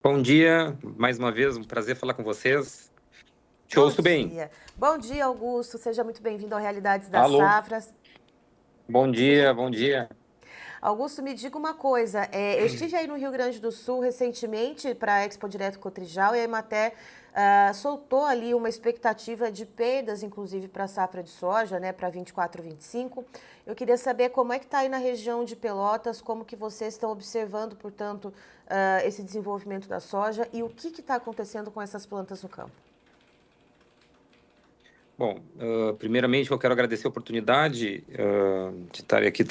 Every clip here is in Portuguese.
Bom dia, mais uma vez, um prazer falar com vocês. Te Bom ouço bem. dia. Bom dia, Augusto. Seja muito bem-vindo ao Realidades das Alô, Safras. bom dia, bom dia. Augusto, me diga uma coisa. Eu estive aí no Rio Grande do Sul recentemente para a Expo Direto Cotrijal e a Emater soltou ali uma expectativa de perdas, inclusive para a safra de soja, né, para 24, 25. Eu queria saber como é que está aí na região de Pelotas, como que vocês estão observando, portanto, esse desenvolvimento da soja e o que está acontecendo com essas plantas no campo. Bom, primeiramente eu quero agradecer a oportunidade de estar aqui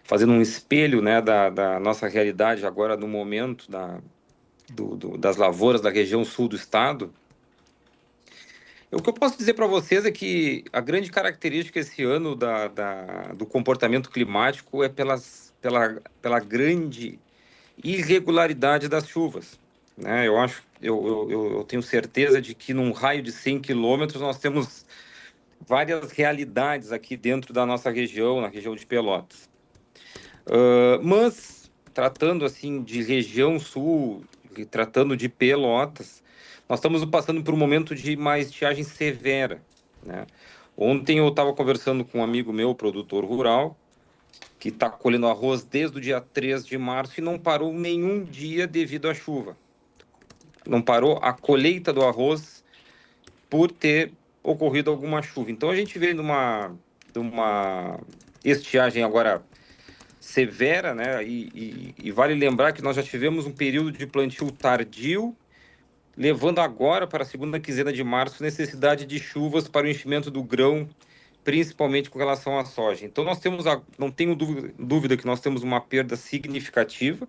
fazendo um espelho, né, da nossa realidade agora no momento das lavouras da região sul do estado. O que eu posso dizer para vocês é que a grande característica esse ano do comportamento climático é pela grande irregularidade das chuvas, né? Eu tenho certeza de que num raio de 100 quilômetros nós temos várias realidades aqui dentro da nossa região, na região de Pelotas. Mas, tratando assim de região sul, e tratando de Pelotas, nós estamos passando por um momento de uma estiagem severa, né? Ontem eu estava conversando com um amigo meu, produtor rural, que está colhendo arroz desde o dia 3 de março e não parou nenhum dia devido à chuva. Não parou a colheita do arroz por ter ocorrido alguma chuva. Então a gente veio de uma estiagem agora severa, né? E vale lembrar que nós já tivemos um período de plantio tardio, levando agora para a segunda quinzena de março necessidade de chuvas para o enchimento do grão, principalmente com relação à soja. Então nós temos, não tenho dúvida que nós temos uma perda significativa,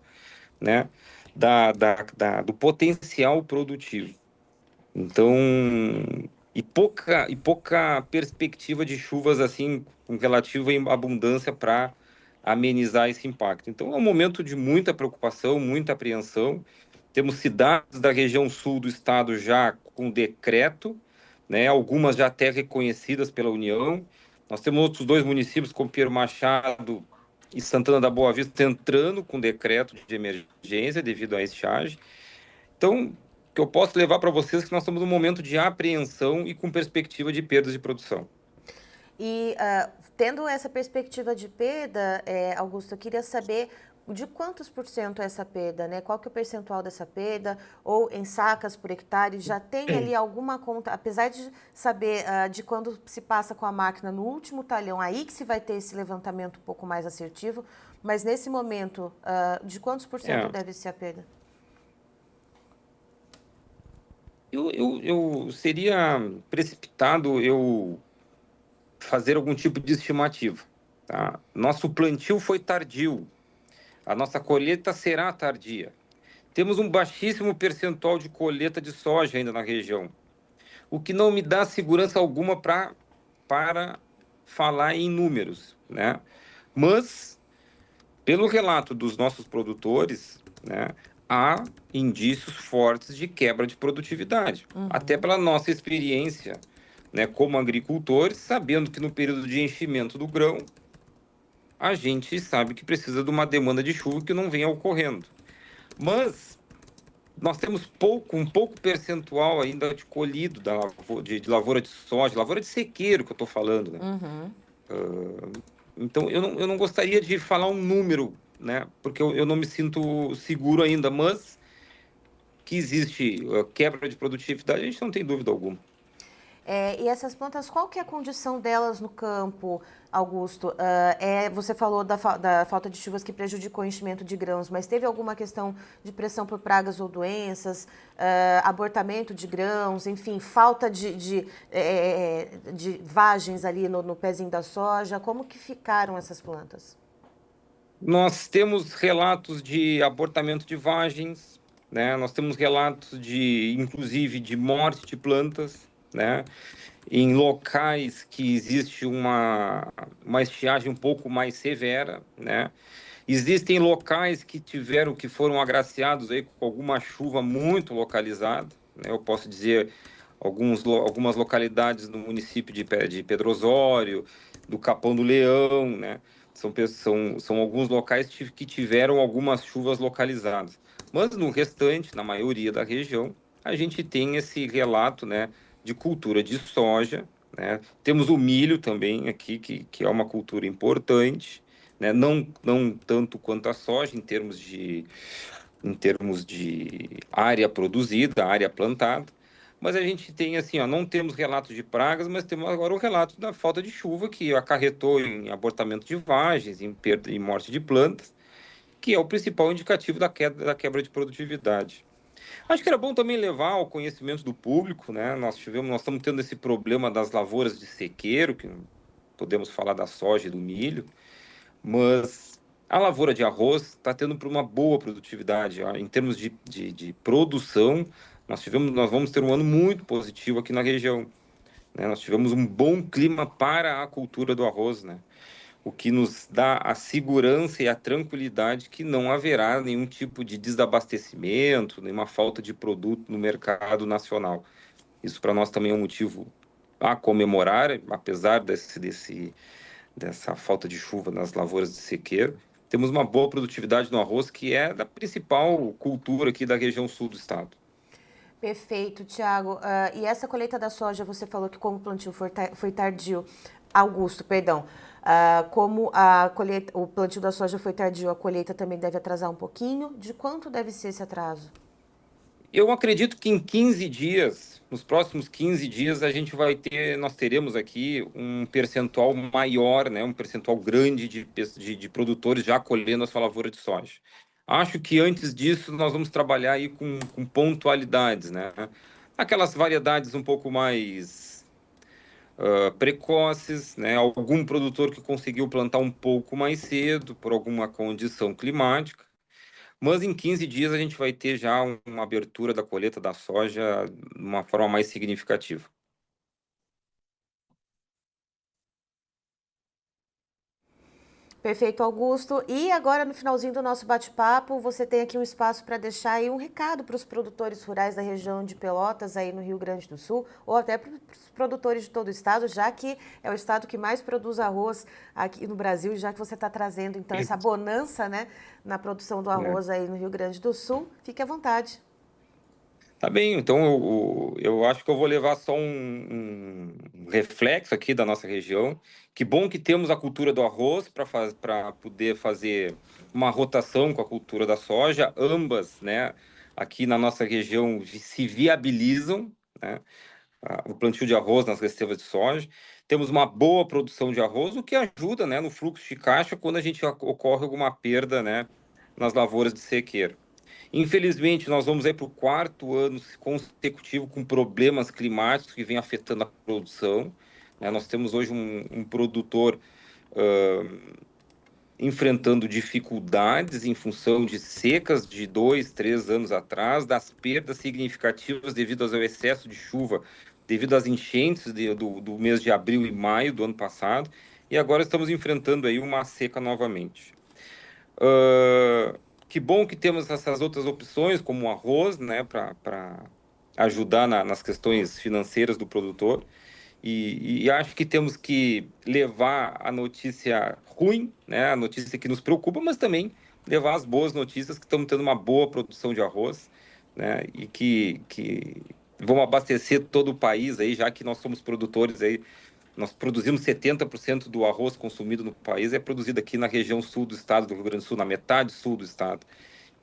né, do potencial produtivo. Então, e pouca perspectiva de chuvas assim com relativa abundância para amenizar esse impacto. Então, é um momento de muita preocupação, muita apreensão. Temos cidades da região sul do estado já com decreto, né? Algumas já até reconhecidas pela União. Nós temos outros dois municípios, como Pierre Machado e Santana da Boa Vista, entrando com decreto de emergência devido à estiagem. Então, o que eu posso levar para vocês é que nós estamos num momento de apreensão e com perspectiva de perdas de produção. E tendo essa perspectiva de perda, Augusto, eu queria saber de quantos por cento é essa perda, né? Qual que é o percentual dessa perda? Ou em sacas por hectare, já tem ali alguma conta, apesar de saber de quando se passa com a máquina no último talhão, aí que se vai ter esse levantamento um pouco mais assertivo, mas nesse momento, de quantos por cento É, deve ser a perda? eu seria precipitado eu fazer algum tipo de estimativa, tá? Nosso plantio foi tardio, a nossa colheita será tardia. Temos um baixíssimo percentual de colheita de soja ainda na região, o que não me dá segurança alguma para falar em números, né? Mas, pelo relato dos nossos produtores, né, há indícios fortes de quebra de produtividade, até Uhum. pela nossa experiência, né, como agricultores, sabendo que no período de enchimento do grão, a gente sabe que precisa de uma demanda de chuva que não venha ocorrendo. Mas nós temos um pouco percentual ainda de colhido de lavoura de soja, lavoura de sequeiro que eu estou falando, né? Uhum. Então eu não gostaria de falar um número, né? Porque eu não me sinto seguro ainda, mas que existe quebra de produtividade, a gente não tem dúvida alguma. E essas plantas, qual que é a condição delas no campo, Augusto? Você falou da falta de chuvas que prejudicou o enchimento de grãos, mas teve alguma questão de pressão por pragas ou doenças, abortamento de grãos, enfim, falta de vagens ali no pezinho da soja? Como que ficaram essas plantas? Nós temos relatos de abortamento de vagens, né? Nós temos relatos inclusive, de morte de plantas, né? Em locais que existe uma estiagem um pouco mais severa, né? Existem locais que foram agraciados aí com alguma chuva muito localizada, né? Eu posso dizer algumas localidades no município de Pedro Osório, do Capão do Leão, né? São alguns locais que tiveram algumas chuvas localizadas. Mas no restante, na maioria da região, a gente tem esse relato, né, de cultura de soja, né? Temos o milho também aqui, que é uma cultura importante, né? Não tanto quanto a soja em termos de área produzida, área plantada, mas a gente tem assim, ó, não temos relatos de pragas, mas temos agora o relato da falta de chuva que acarretou em abortamento de vagens, em perda e morte de plantas, que é o principal indicativo da quebra de produtividade. Acho que era bom também levar ao conhecimento do público, né? Nós estamos tendo esse problema das lavouras de sequeiro, que podemos falar da soja e do milho, mas a lavoura de arroz está tendo uma boa produtividade. Em termos de produção, nós vamos ter um ano muito positivo aqui na região, né? Nós tivemos um bom clima para a cultura do arroz, né? O que nos dá a segurança e a tranquilidade que não haverá nenhum tipo de desabastecimento, nenhuma falta de produto no mercado nacional. Isso para nós também é um motivo a comemorar, apesar dessa falta de chuva nas lavouras de sequeiro. Temos uma boa produtividade no arroz, que é da principal cultura aqui da região sul do estado. Perfeito, Tiago. E essa colheita da soja, você falou que como o plantio foi tardio, Augusto, perdão. Como o plantio da soja foi tardio, a colheita também deve atrasar um pouquinho. De quanto deve ser esse atraso? Eu acredito que em 15 dias, nos próximos 15 dias, nós teremos aqui um percentual maior, né, um percentual grande de produtores já colhendo a sua lavoura de soja. Acho que antes disso nós vamos trabalhar aí com pontualidades, né? Aquelas variedades um pouco mais precoces, né? Algum produtor que conseguiu plantar um pouco mais cedo por alguma condição climática. Mas em 15 dias a gente vai ter já uma abertura da colheita da soja de uma forma mais significativa. Perfeito, Augusto. E agora, no finalzinho do nosso bate-papo, você tem aqui um espaço para deixar aí um recado para os produtores rurais da região de Pelotas, aí no Rio Grande do Sul, ou até para os produtores de todo o estado, já que é o estado que mais produz arroz aqui no Brasil, já que você está trazendo, então, essa bonança, né, na produção do É. arroz aí no Rio Grande do Sul. Fique à vontade. Tá bem, então eu acho que eu vou levar só um reflexo aqui da nossa região. Que bom que temos a cultura do arroz para poder fazer uma rotação com a cultura da soja. Ambas, né, aqui na nossa região se viabilizam, né, o plantio de arroz nas reservas de soja. Temos uma boa produção de arroz, o que ajuda, né, no fluxo de caixa quando a gente ocorre alguma perda, né, nas lavouras de sequeiro. Infelizmente, nós vamos aí para o quarto ano consecutivo com problemas climáticos que vem afetando a produção, né? Nós temos hoje um produtor enfrentando dificuldades em função de secas de 2, 3 anos atrás, das perdas significativas devido ao excesso de chuva, devido às enchentes do mês de abril e maio do ano passado, e agora estamos enfrentando aí uma seca novamente. Que bom que temos essas outras opções, como o arroz, né, para ajudar nas questões financeiras do produtor. E acho que temos que levar a notícia ruim, né, a notícia que nos preocupa, mas também levar as boas notícias que estamos tendo uma boa produção de arroz, né, e que vão abastecer todo o país aí, já que nós somos produtores aí. Nós produzimos 70% do arroz consumido no país é produzido aqui na região sul do estado do Rio Grande do Sul, na metade sul do estado.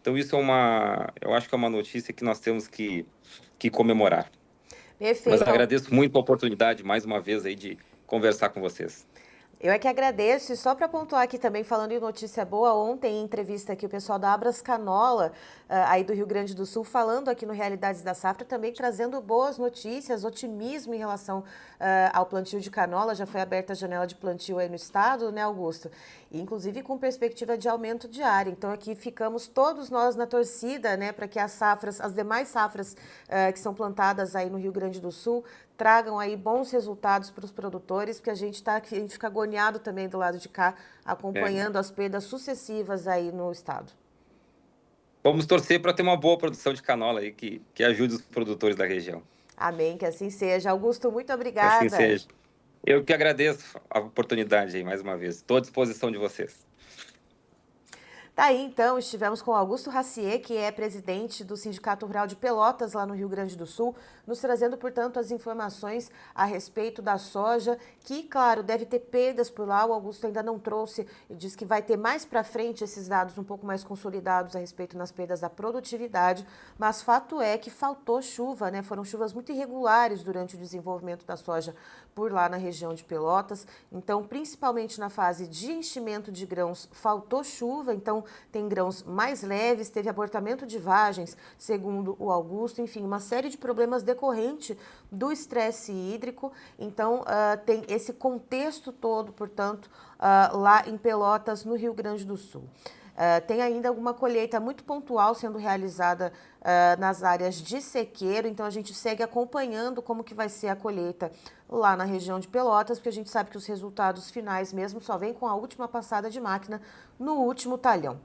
Então isso eu acho que é uma notícia que nós temos que comemorar. Mas Perfeito. agradeço muito a oportunidade, mais uma vez, aí de conversar com vocês. Eu é que agradeço. E só para pontuar aqui também, falando em notícia boa, ontem em entrevista aqui o pessoal da Abras Canola, aí do Rio Grande do Sul, falando aqui no Realidades da Safra, também trazendo boas notícias, otimismo em relação ao plantio de canola. Já foi aberta a janela de plantio aí no estado, né, Augusto? E, inclusive com perspectiva de aumento de área. Então aqui ficamos todos nós na torcida, né, para que as demais safras que são plantadas aí no Rio Grande do Sul, tragam aí bons resultados para os produtores, porque a gente fica agoniado também do lado de cá, É. acompanhando as perdas sucessivas aí no estado. Vamos torcer para ter uma boa produção de canola aí que ajude os produtores da região. Amém, que assim seja. Augusto, muito Que assim obrigada. seja. Eu que agradeço a oportunidade aí, mais uma vez. Estou à disposição de vocês. Daí, então, estivemos com Augusto Racier, que é presidente do Sindicato Rural de Pelotas, lá no Rio Grande do Sul, nos trazendo, portanto, as informações a respeito da soja, que, claro, deve ter perdas por lá. O Augusto ainda não trouxe e diz que vai ter mais para frente esses dados um pouco mais consolidados a respeito nas perdas da produtividade, mas fato é que faltou chuva, né? Foram chuvas muito irregulares durante o desenvolvimento da soja por lá na região de Pelotas. Então, principalmente na fase de enchimento de grãos, faltou chuva, então tem grãos mais leves, teve abortamento de vagens, segundo o Augusto, enfim, uma série de problemas decorrente do estresse hídrico. Então, tem esse contexto todo, portanto, lá em Pelotas, no Rio Grande do Sul. Tem ainda alguma colheita muito pontual sendo realizada nas áreas de sequeiro, então a gente segue acompanhando como que vai ser a colheita lá na região de Pelotas, porque a gente sabe que os resultados finais mesmo só vêm com a última passada de máquina no último talhão.